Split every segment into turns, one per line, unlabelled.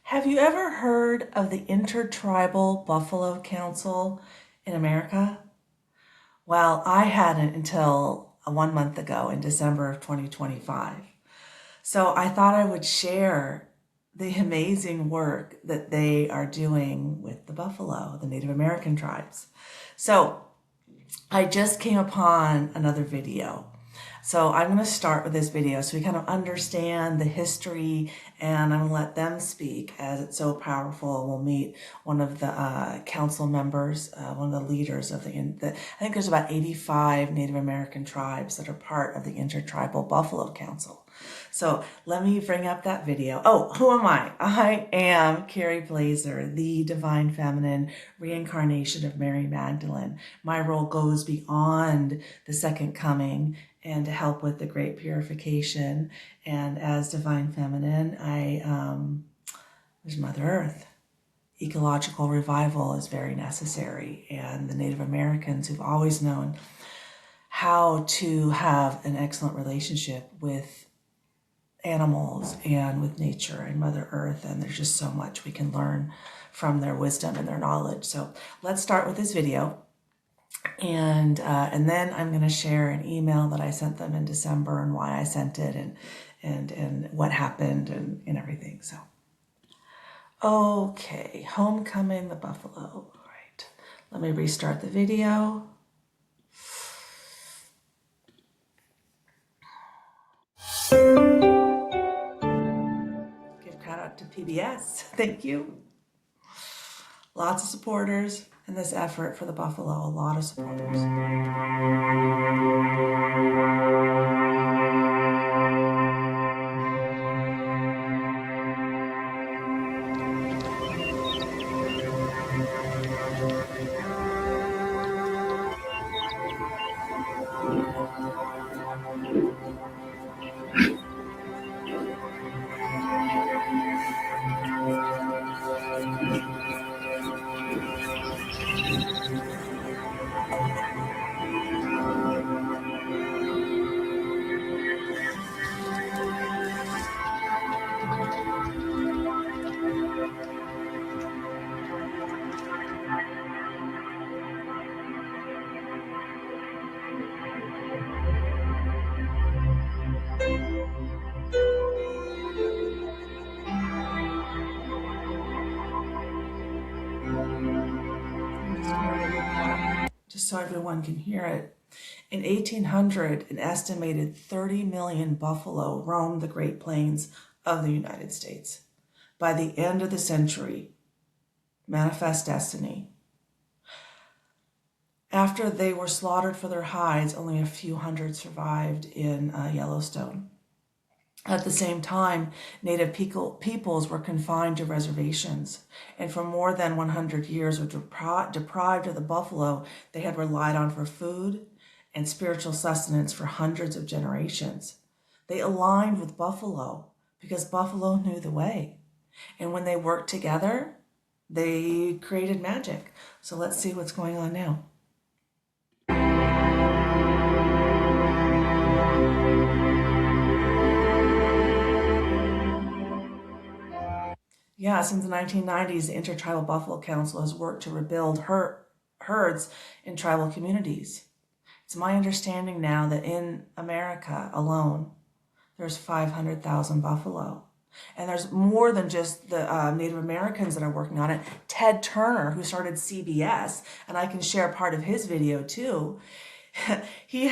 Have you ever heard of the Intertribal Buffalo Council in America? Well, I hadn't until 1 month ago in December of 2025. So I thought I would share the amazing work that they are doing with the buffalo, the Native American tribes. So I just came upon another video. So I'm going to start with this video so we kind of understand the history, and I'm going to let them speak as it's so powerful. We'll meet one of the council members, one of the leaders of I think there's about 85 Native American tribes that are part of the Intertribal Buffalo Council. So let me bring up that video. Oh, who am I? I am Kerry Blaser, the divine feminine reincarnation of Mary Magdalene. My role goes beyond the second coming and to help with the great purification. And as divine feminine, there's Mother Earth. Ecological revival is very necessary. And the Native Americans who've always known how to have an excellent relationship with animals and with nature and Mother Earth, and there's just so much we can learn from their wisdom and their knowledge. So let's start with this video, and then I'm going to share an email that I sent them in December and why I sent it and what happened and everything. So okay, homecoming the buffalo. All right, let me restart the video. Shout out to PBS. Thank you. Lots of supporters in this effort for the buffalo. A lot of supporters. Just so everyone can hear it. In 1800, an estimated 30 million buffalo roamed the Great Plains of the United States. By the end of the century, manifest destiny. After they were slaughtered for their hides, only a few hundred survived in Yellowstone. At the same time, Native peoples were confined to reservations, and for more than 100 years were deprived of the buffalo they had relied on for food and spiritual sustenance for hundreds of generations. They aligned with buffalo because buffalo knew the way. And when they worked together, they created magic. So let's see what's going on now. Yeah, since the 1990s, the Intertribal Buffalo Council has worked to rebuild herds in tribal communities. It's my understanding now that in America alone, there's 500,000 buffalo. And there's more than just the Native Americans that are working on it. Ted Turner, who started CBS, and I can share part of his video too, he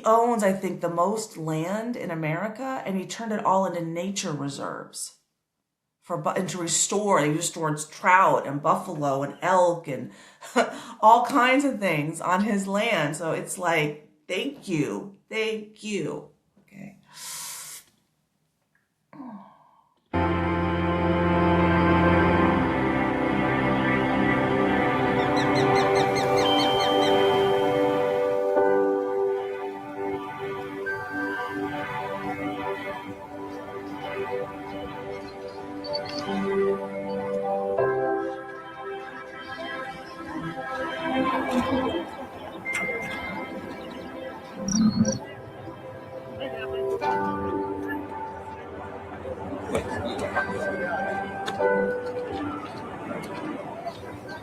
owns, I think, the most land in America, and he turned it all into nature reserves. And to restore, they restored trout and buffalo and elk and all kinds of things on his land. So it's like, thank you. Okay.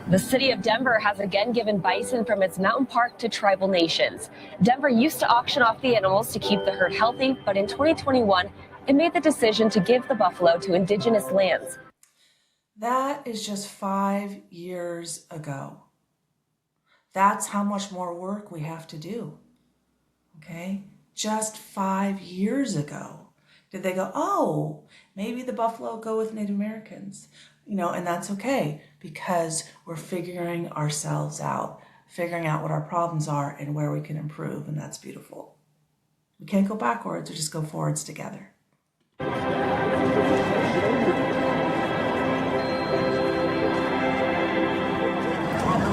The city of Denver has again given bison from its mountain park to tribal nations. Denver used to auction off the animals to keep the herd healthy, but in 2021, it made the decision to give the buffalo to indigenous lands.
That is just 5 years ago. That's how much more work we have to do. Okay? Just 5 years ago. Did they go, oh, maybe the buffalo go with Native Americans? And that's okay because we're figuring ourselves out, figuring out what our problems are and where we can improve, and that's beautiful. We can't go backwards, we just go forwards together.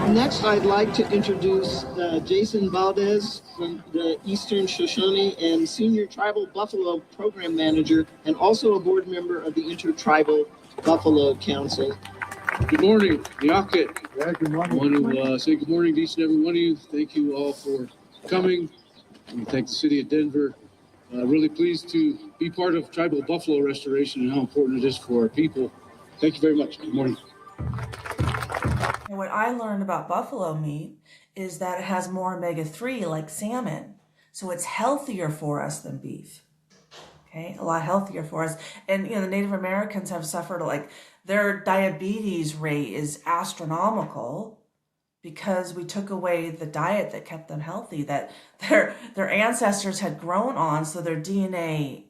Next, I'd like to introduce Jason Valdez from the Eastern Shoshone and Senior Tribal Buffalo Program Manager, and also a board member of the Intertribal Buffalo Council.
Good morning, Yaket.
Yeah, good morning.
I want to say good morning to each and every one of you. Thank you all for coming. We thank the city of Denver. Really pleased to be part of tribal buffalo restoration and how important it is for our people. Thank you very much. Good morning.
And what I learned about buffalo meat is that it has more omega-3 like salmon. So it's healthier for us than beef. Okay, a lot healthier for us. And the Native Americans have suffered, like, their diabetes rate is astronomical because we took away the diet that kept them healthy, that their ancestors had grown on, so their DNA,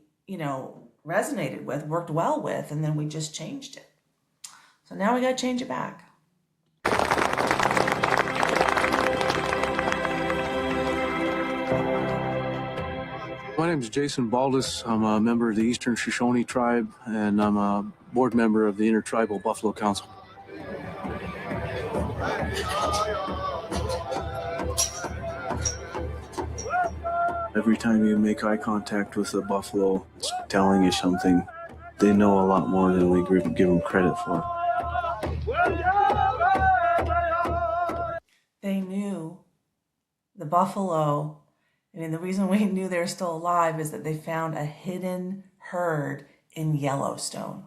resonated with, worked well with, and then we just changed it. So now we got to change it back.
My name is Jason Baldus. I'm a member of the Eastern Shoshone tribe, and I'm a board member of the Intertribal Buffalo Council. Every time you make eye contact with a buffalo, it's telling you something. They know a lot more than we give them credit for.
They knew the buffalo. The reason we knew they were still alive is that they found a hidden herd in Yellowstone.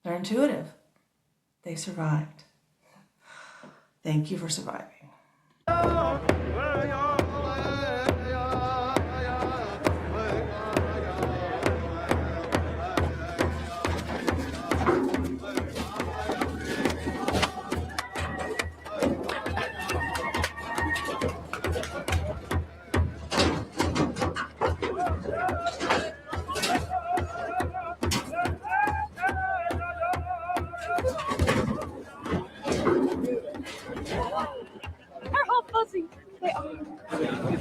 They're intuitive. They survived. Thank you for surviving.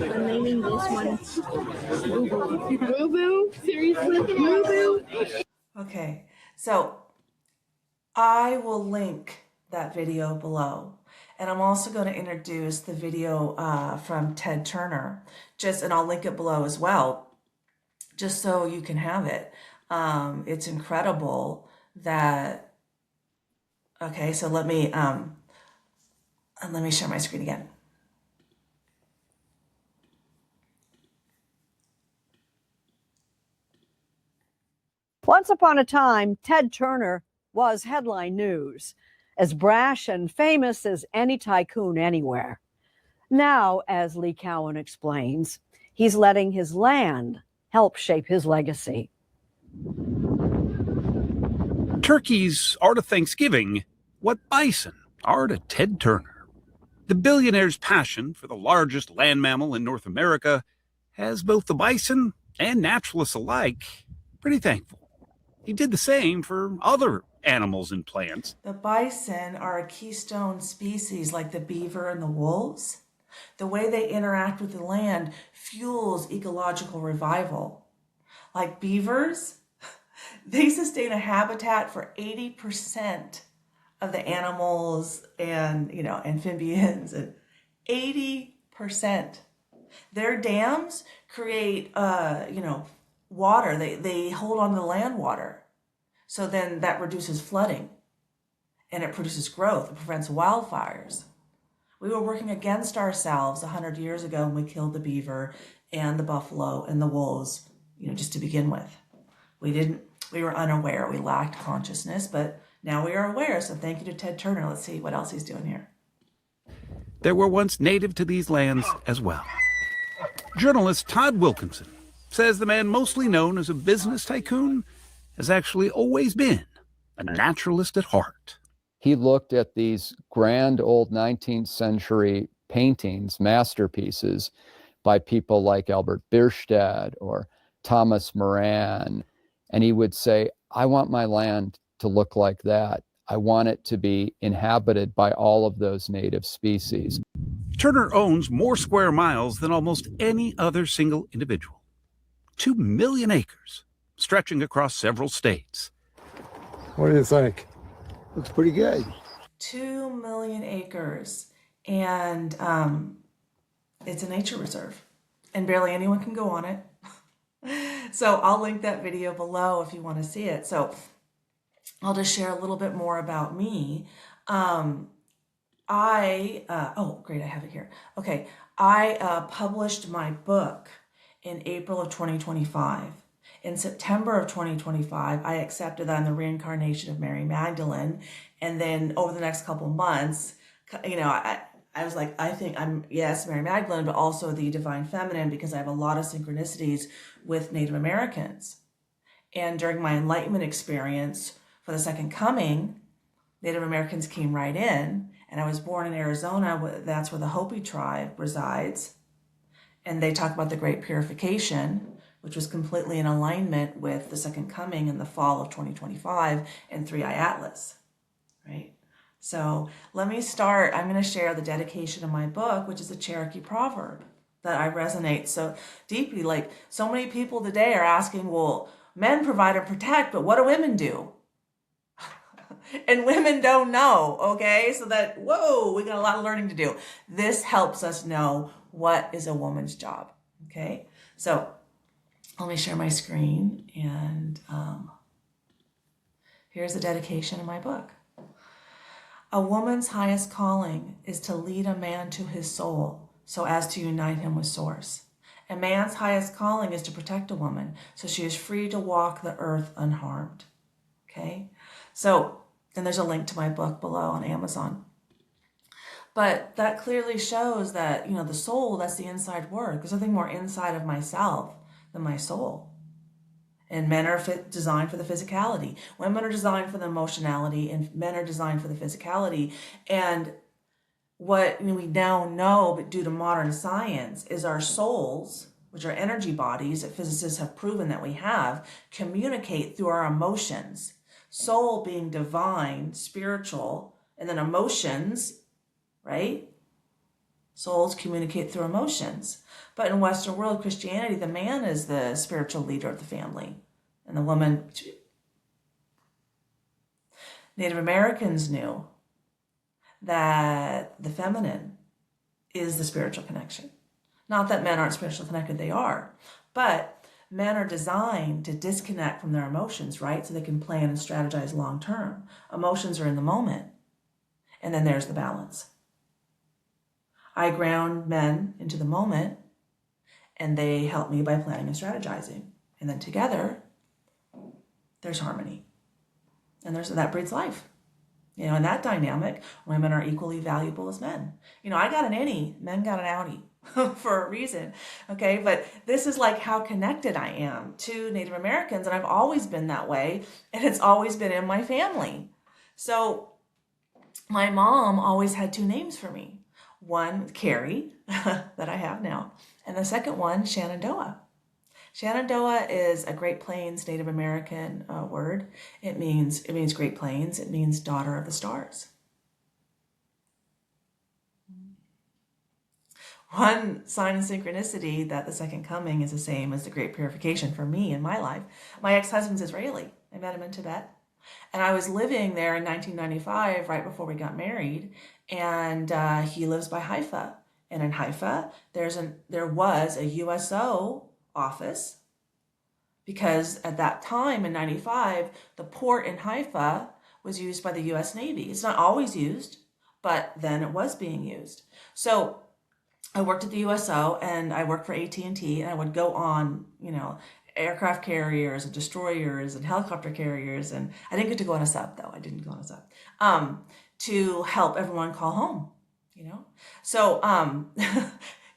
I'm naming this one Boo Boo. Boo Boo? Seriously? Boo Boo?
Okay, so I will link that video below. And I'm also going to introduce the video from Ted Turner, and I'll link it below as well, just so you can have it. It's incredible that, okay, so let me share my screen again.
Once upon a time, Ted Turner was headline news, as brash and famous as any tycoon anywhere. Now, as Lee Cowan explains, he's letting his land help shape his legacy.
Turkeys are to Thanksgiving what bison are to Ted Turner. The billionaire's passion for the largest land mammal in North America has both the bison and naturalists alike pretty thankful. He did the same for other animals and plants.
The bison are a keystone species like the beaver and the wolves. The way they interact with the land fuels ecological revival. Like beavers, they sustain a habitat for 80% of the animals and, amphibians, and 80%. Their dams create, water. They hold on to the land water. So then that reduces flooding and it produces growth. It prevents wildfires. We were working against ourselves 100 years ago when we killed the beaver and the buffalo and the wolves, just to begin with. We didn't We were unaware. We lacked consciousness, but now we are aware. So thank you to Ted Turner. Let's see what else he's doing here.
There were once native to these lands as well. Journalist Todd Wilkinson says the man mostly known as a business tycoon has actually always been a naturalist at heart.
He looked at these grand old 19th century paintings, masterpieces by people like Albert Bierstadt or Thomas Moran, and he would say, I want my land to look like that. I want it to be inhabited by all of those native species.
Turner owns more square miles than almost any other single individual. 2 million acres, stretching across several states.
What do you think? Looks pretty good.
2 million acres, and it's a nature reserve, and barely anyone can go on it. So I'll link that video below if you want to see it. So I'll just share a little bit more about me. Oh, great, I have it here. Okay, I published my book in April of 2025. In September of 2025, I accepted that I'm the reincarnation of Mary Magdalene. And then over the next couple months, you know, I was like, I think I'm, yes, Mary Magdalene, but also the divine feminine, because I have a lot of synchronicities with Native Americans. And during my enlightenment experience for the second coming, Native Americans came right in, and I was born in Arizona. That's where the Hopi tribe resides. And they talk about the Great Purification, which was completely in alignment with the second coming in the fall of 2025 and 3-Eye Atlas, right? So let me start. I'm going to share the dedication of my book, which is a Cherokee proverb that I resonate so deeply. Like, so many people today are asking, well, men provide and protect, but what do women do? And women don't know, okay? So that, whoa, we got a lot of learning to do. This helps us know what is a woman's job, okay? So let me share my screen, and here's the dedication of my book. A woman's highest calling is to lead a man to his soul so as to unite him with Source. A man's highest calling is to protect a woman so she is free to walk the earth unharmed, okay? So, and there's a link to my book below on Amazon. But that clearly shows that, you know, the soul, that's the inside work. There's nothing more inside of myself than my soul. And men are designed for the physicality. Women are designed for the emotionality, and men are designed for the physicality. And what we now know, but due to modern science, is our souls, which are energy bodies that physicists have proven that we have, communicate through our emotions. Soul being divine, spiritual, and then emotions, right? Souls communicate through emotions. But in Western world Christianity, the man is the spiritual leader of the family, and the woman. Native Americans knew that the feminine is the spiritual connection. Not that men aren't spiritually connected, they are. But men are designed to disconnect from their emotions, right? So they can plan and strategize long term. Emotions are in the moment. And then there's the balance. I ground men into the moment, and they help me by planning and strategizing. And then together, there's harmony. And that breeds life. You know, in that dynamic, women are equally valuable as men. You know, I got an innie, men got an outie for a reason, okay? But this is like how connected I am to Native Americans, and I've always been that way, and it's always been in my family. So my mom always had 2 names for me. One, Kerry, that I have now, and the second one, Shenandoah. Shenandoah is a Great Plains Native American word. It means Great Plains. It means daughter of the stars. One sign of synchronicity that the second coming is the same as the Great Purification for me in my life. My ex-husband's Israeli. I met him in Tibet. And I was living there in 1995, right before we got married. And he lives by Haifa. And in Haifa, there was a USO office, because at that time in 95, the port in Haifa was used by the US Navy. It's not always used, but then it was being used. So I worked at the USO, and I worked for AT&T, and I would go on, you know, aircraft carriers and destroyers and helicopter carriers. And I didn't get to go on a sub, though. I didn't go on a sub. To help everyone call home, you know? So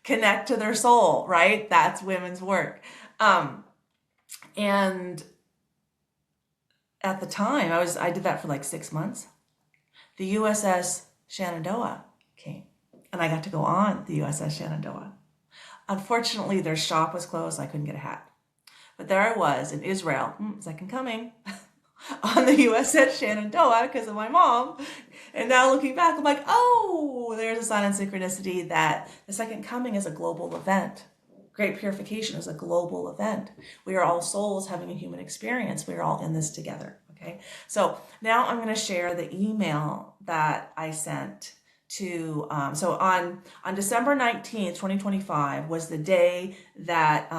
connect to their soul, right? That's women's work. And at the time, I did that for like 6 months. The USS Shenandoah came, and I got to go on the USS Shenandoah. Unfortunately, their shop was closed, so I couldn't get a hat. But there I was in Israel, second coming, on the USS Shenandoah because of my mom. And now looking back, I'm like, oh, there's a sign and synchronicity that the second coming is a global event. Great purification is a global event. We are all souls having a human experience. We are all in this together, okay? So now I'm going to share the email that I sent to, so on December 19th, 2025 was the day that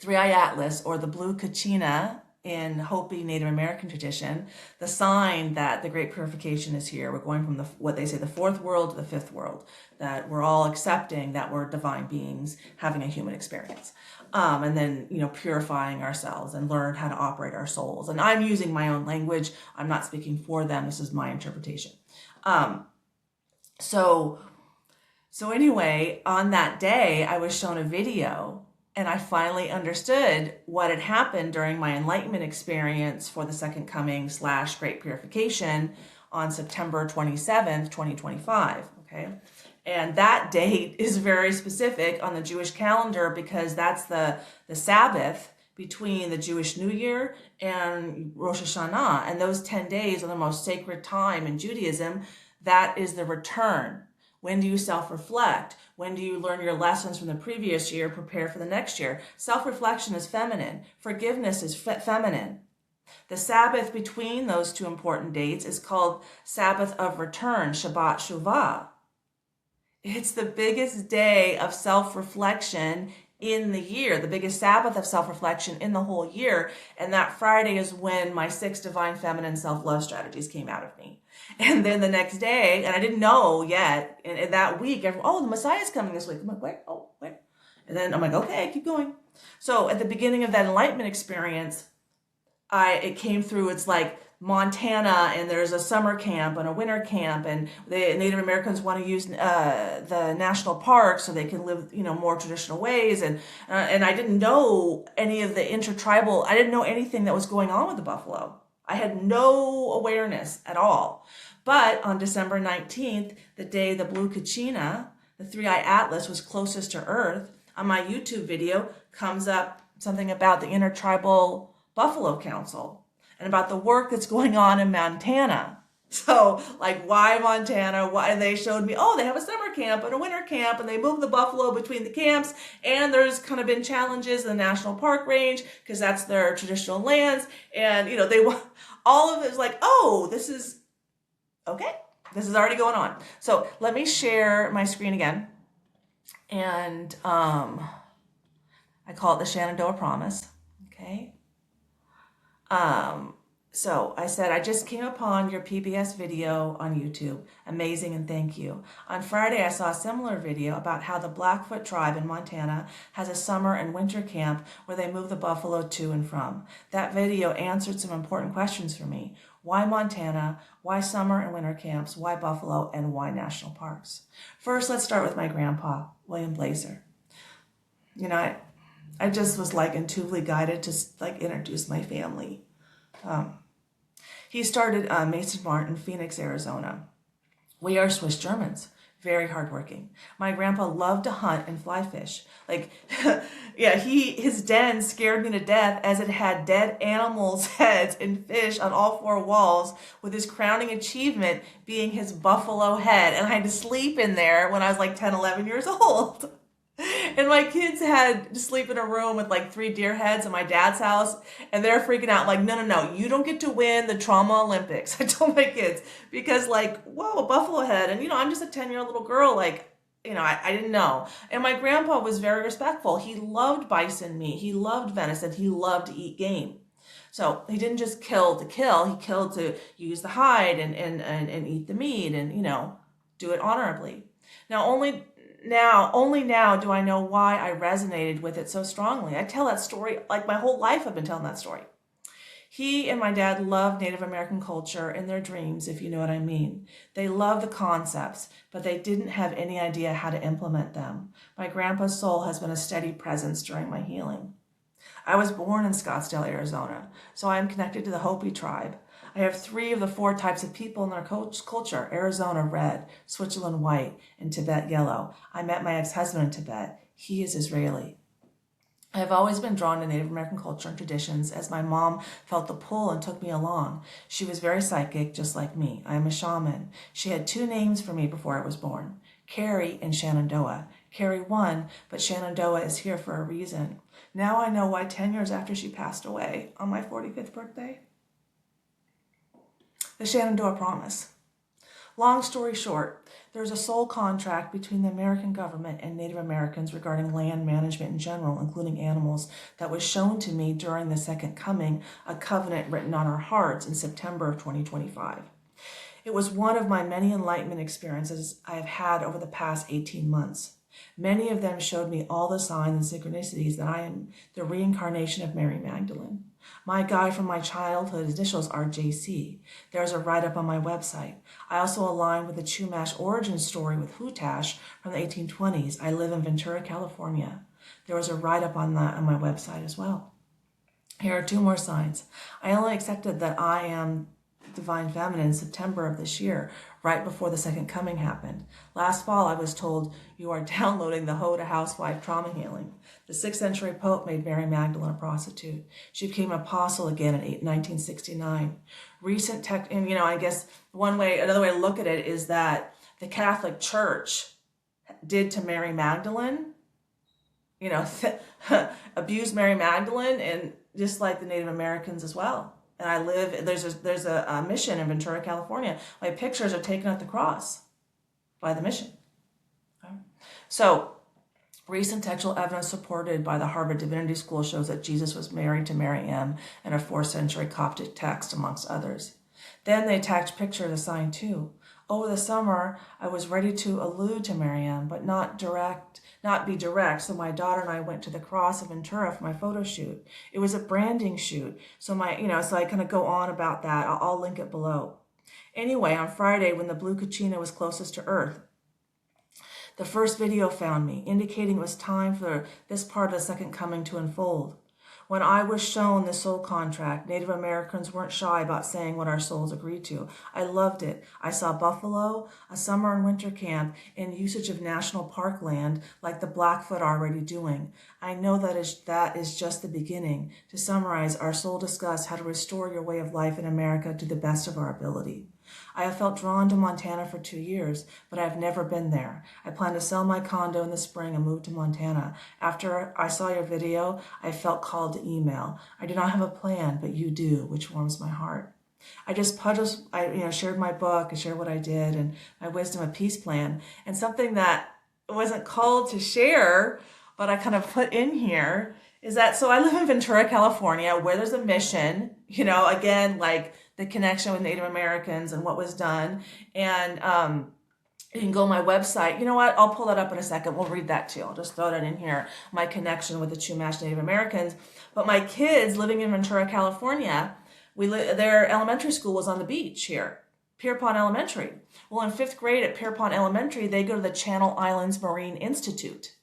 Three-Eye Atlas, or the blue kachina in Hopi Native American tradition, the sign that the great purification is here. We're going from what they say, the fourth world to the fifth world, that we're all accepting that we're divine beings having a human experience. And then, purifying ourselves and learn how to operate our souls. And I'm using my own language. I'm not speaking for them. This is my interpretation. So anyway, on that day, I was shown a video, and I finally understood what had happened during my enlightenment experience for the second coming / great purification on September 27th, 2025, okay? And that date is very specific on the Jewish calendar because that's the Sabbath between the Jewish New Year and Rosh Hashanah. And those 10 days are the most sacred time in Judaism. That is the return. When do you self-reflect? When do you learn your lessons from the previous year, prepare for the next year? Self-reflection is feminine. Forgiveness is feminine. The Sabbath between those two important dates is called Sabbath of Return, Shabbat Shuvah. It's the biggest day of self-reflection in the year, the biggest Sabbath of self-reflection in the whole year. And that Friday is when my 6 divine feminine self-love strategies came out of me. And then the next day, and I didn't know yet, and that week, the Messiah's coming this week. I'm like, wait. And then I'm like, okay, keep going. So at the beginning of that enlightenment experience, it came through, it's like Montana, and there's a summer camp and a winter camp, and the Native Americans want to use the national parks so they can live, more traditional ways. And I didn't know any of the intertribal, I didn't know anything that was going on with the buffalo. I had no awareness at all. But on December 19th, the day the blue kachina, the Three-Eye Atlas, was closest to Earth, on my YouTube video comes up something about the Intertribal Buffalo Council and about the work that's going on in Montana. So, why Montana? Why they showed me, they have a summer camp and a winter camp, and they move the buffalo between the camps, and there's kind of been challenges in the national park range because that's their traditional lands, and they all of it is like, this is okay. This is already going on. So let me share my screen again, and I call it the Shenandoah Promise. Okay. So I said, I just came upon your PBS video on YouTube. Amazing, and thank you. On Friday, I saw a similar video about how the Blackfoot tribe in Montana has a summer and winter camp where they move the buffalo to and from. That video answered some important questions for me. Why Montana? Why summer and winter camps? Why buffalo? And why national parks? First, let's start with my grandpa, William Blaser. I just was intuitively guided to introduce my family. He started Mason Mart in Phoenix, Arizona. We are Swiss Germans, very hardworking. My grandpa loved to hunt and fly fish. His den scared me to death as it had dead animals' heads and fish on all 4 walls, with his crowning achievement being his buffalo head. And I had to sleep in there when I was 10, 11 years old. And my kids had to sleep in a room with 3 deer heads in my dad's house, and they're freaking out no, you don't get to win the trauma Olympics. I told my kids, because whoa, a buffalo head, and I'm just a 10-year-old little girl, I didn't know. And my grandpa was very respectful. He loved bison meat, he loved venison, he loved to eat game. So he didn't just kill to kill, he killed to use the hide and eat the meat and do it honorably. only now do I know why I resonated with it so strongly. I tell that story, like my whole life I've been telling that story. He and my dad loved Native American culture in their dreams, if you know what I mean. They loved the concepts, but they didn't have any idea how to implement them. My grandpa's soul has been a steady presence during my healing. I was born in Scottsdale, Arizona, so I am connected to the Hopi tribe. I have 3 of the 4 types of people in their culture: Arizona red, Switzerland white, and Tibet yellow. I met my ex-husband in Tibet. He is Israeli. I have always been drawn to Native American culture and traditions, as my mom felt the pull and took me along. She was very psychic, just like me. I am a shaman. She had 2 names for me before I was born: Kerry and Shenandoah. Kerry won, but Shenandoah is here for a reason. Now I know why 10 years after she passed away, on my 45th birthday. The Shenandoah Promise. Long story short, there's a soul contract between the American government and Native Americans regarding land management in general, including animals, that was shown to me during the Second Coming, a covenant written on our hearts in September of 2025. It was one of my many enlightenment experiences I have had over the past 18 months. Many of them showed me all the signs and synchronicities that I am the reincarnation of Mary Magdalene. My guide from my childhood, his initials are JC. There's a write-up on my website. I also align with the Chumash origin story with Hutash from the 1820s. I live in Ventura, California. There was a write-up on that on my website as well. Here are 2 more signs. I only accepted that I am Divine Feminine in September of this year, right before the Second Coming happened. Last fall, I was told, you are downloading the Hoda Housewife Trauma Healing. The 6th century Pope made Mary Magdalene a prostitute. She became an apostle again in 1969. Recent tech, and I guess another way to look at it is that the Catholic Church did to Mary Magdalene, abused Mary Magdalene, and just like the Native Americans as well. And I live, there's a mission in Ventura, California. My pictures are taken at the cross by the mission. Okay. So, recent textual evidence supported by the Harvard Divinity School shows that Jesus was married to Mary M. in a 4th century Coptic text, amongst others. Then they attached picture of the sign too. Over the summer, I was ready to allude to Mary M., but not be direct, so my daughter and I went to the Cross of Ventura for my photo shoot. It was a branding shoot, so so I kind of go on about that. I'll link it below. Anyway, on Friday, when the blue Kachina was closest to Earth, the first video found me, indicating it was time for this part of the Second Coming to unfold. When I was shown the soul contract, Native Americans weren't shy about saying what our souls agreed to. I loved it. I saw buffalo, a summer and winter camp, and usage of national park land like the Blackfoot are already doing. I know that is just the beginning. To summarize, our soul discussed how to restore your way of life in America to the best of our ability. I have felt drawn to Montana for 2 years, but I have never been there. I plan to sell my condo in the spring and move to Montana. After I saw your video, I felt called to email. I do not have a plan, but you do, which warms my heart. I shared my book, I shared what I did, and my Wisdom of Peace plan, and something that wasn't called to share, but I kind of put in here, is that, so I live in Ventura, California, where there's a mission, again, like the connection with Native Americans and what was done. And you can go on my website. You know what? I'll pull that up in a second. We'll read that too. I'll just throw that in here, my connection with the Chumash Native Americans. But my kids living in Ventura, California, their elementary school was on the beach here, Pierpont Elementary. Well, in 5th grade at Pierpont Elementary, they go to the Channel Islands Marine Institute.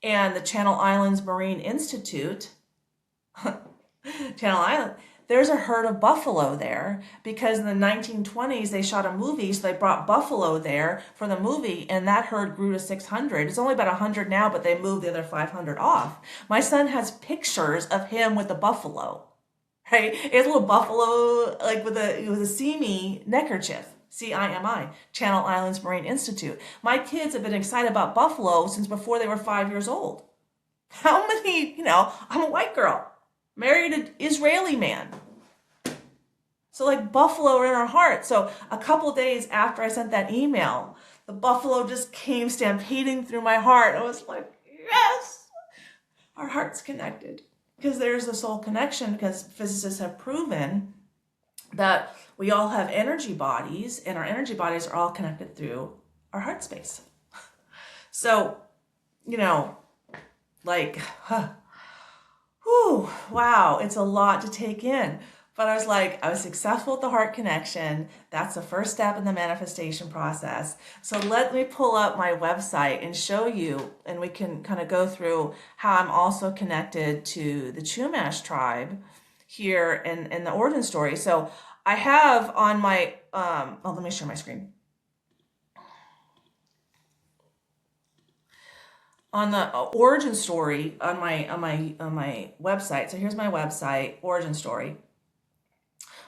And the Channel Islands Marine Institute, Channel Island, there's a herd of buffalo there because in the 1920s, they shot a movie, so they brought buffalo there for the movie, and that herd grew to 600. It's only about 100 now, but they moved the other 500 off. My son has pictures of him with the buffalo, right? It's a little buffalo, like with a Simi neckerchief. CIMI, Channel Islands Marine Institute. My kids have been excited about buffalo since before they were 5 years old. How many, I'm a white girl, married an Israeli man. So like buffalo are in our heart. So a couple days after I sent that email, the buffalo just came stampeding through my heart. I was like, yes, our heart's connected. Because there's the soul connection, because physicists have proven that we all have energy bodies, and our energy bodies are all connected through our heart space. So you know, like, whew, wow, it's a lot to take in. But I was like, I was successful at the heart connection. That's the first step in the manifestation process. So let me pull up my website and show you, and we can kind of go through how I'm also connected to the Chumash tribe here in the origin story. So I have on my, let me share my screen. On the origin story on my website. So here's my website, origin story.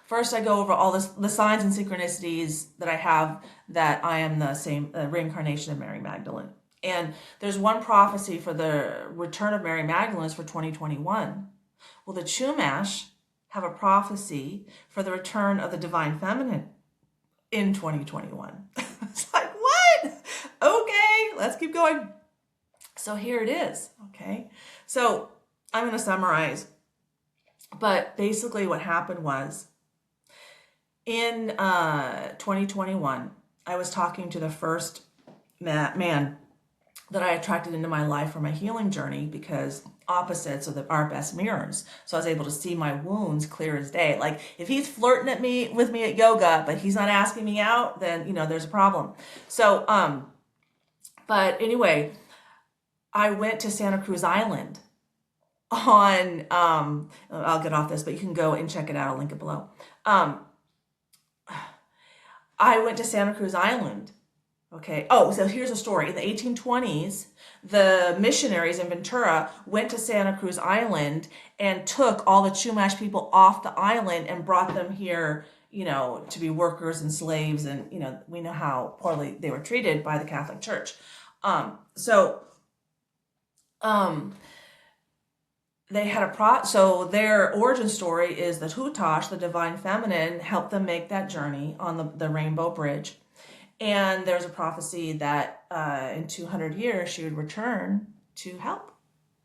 First, I go over all the signs and synchronicities that I have that I am the same reincarnation of Mary Magdalene. And there's one prophecy for the return of Mary Magdalene is for 2021. Well, the Chumash have a prophecy for the return of the divine feminine in 2021. It's like, what? Okay, let's keep going. So here it is, okay? So I'm going to summarize. But basically what happened was, in 2021, I was talking to the first man that I attracted into my life for my healing journey, because opposites are our best mirrors. So I was able to see my wounds clear as day. Like, if he's flirting with me at yoga, but he's not asking me out, then, there's a problem. So, but anyway, I went to Santa Cruz Island on, I'll get off this, but you can go and check it out. I'll link it below. I went to Santa Cruz Island. Okay. Oh, so here's a story. In the 1820s, the missionaries in Ventura went to Santa Cruz Island and took all the Chumash people off the island and brought them here, to be workers and slaves. And, we know how poorly they were treated by the Catholic Church. They had so their origin story is that Hutash, the divine feminine, helped them make that journey on the Rainbow Bridge. And there's a prophecy that in 200 years she would return to help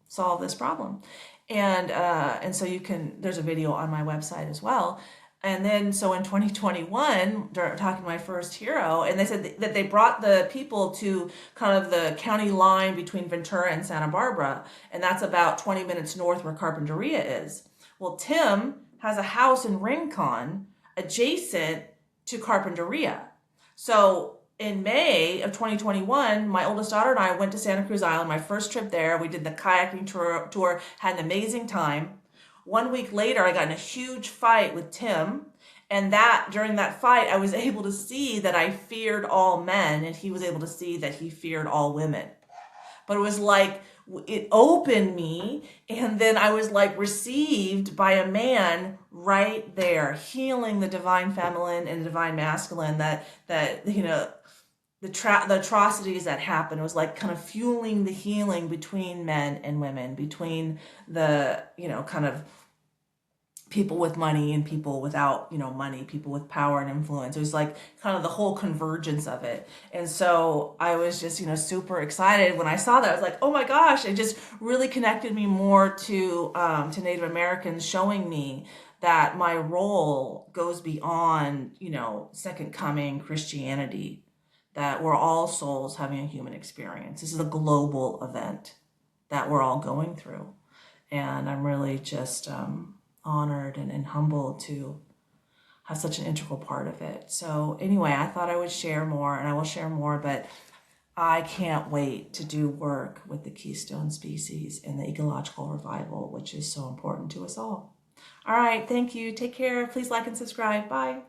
solve this problem. And so there's a video on my website as well. And then, so in 2021, talking to my first hero, and they said that they brought the people to kind of the county line between Ventura and Santa Barbara, and that's about 20 minutes north where Carpinteria is. Well, Tim has a house in Rincon adjacent to Carpinteria. So in May of 2021, my oldest daughter and I went to Santa Cruz Island, my first trip there. We did the kayaking tour, had an amazing time. 1 week later, I got in a huge fight with Tim, and during that fight, I was able to see that I feared all men, and he was able to see that he feared all women. But it was like, it opened me, and then I was like received by a man right there, healing the divine feminine and the divine masculine, that the atrocities that happened. It was like kind of fueling the healing between men and women, between the, kind of people with money and people without, money, people with power and influence. It was like kind of the whole convergence of it. And so I was just, super excited when I saw that. I was like, oh my gosh, it just really connected me more to Native Americans, showing me that my role goes beyond, second coming Christianity, that we're all souls having a human experience. This is a global event that we're all going through. And I'm really just honored and humbled to have such an integral part of it. So anyway, I thought I would share more, and I will share more, but I can't wait to do work with the keystone species and the ecological revival, which is so important to us all. All right, thank you. Take care. Please like and subscribe. Bye.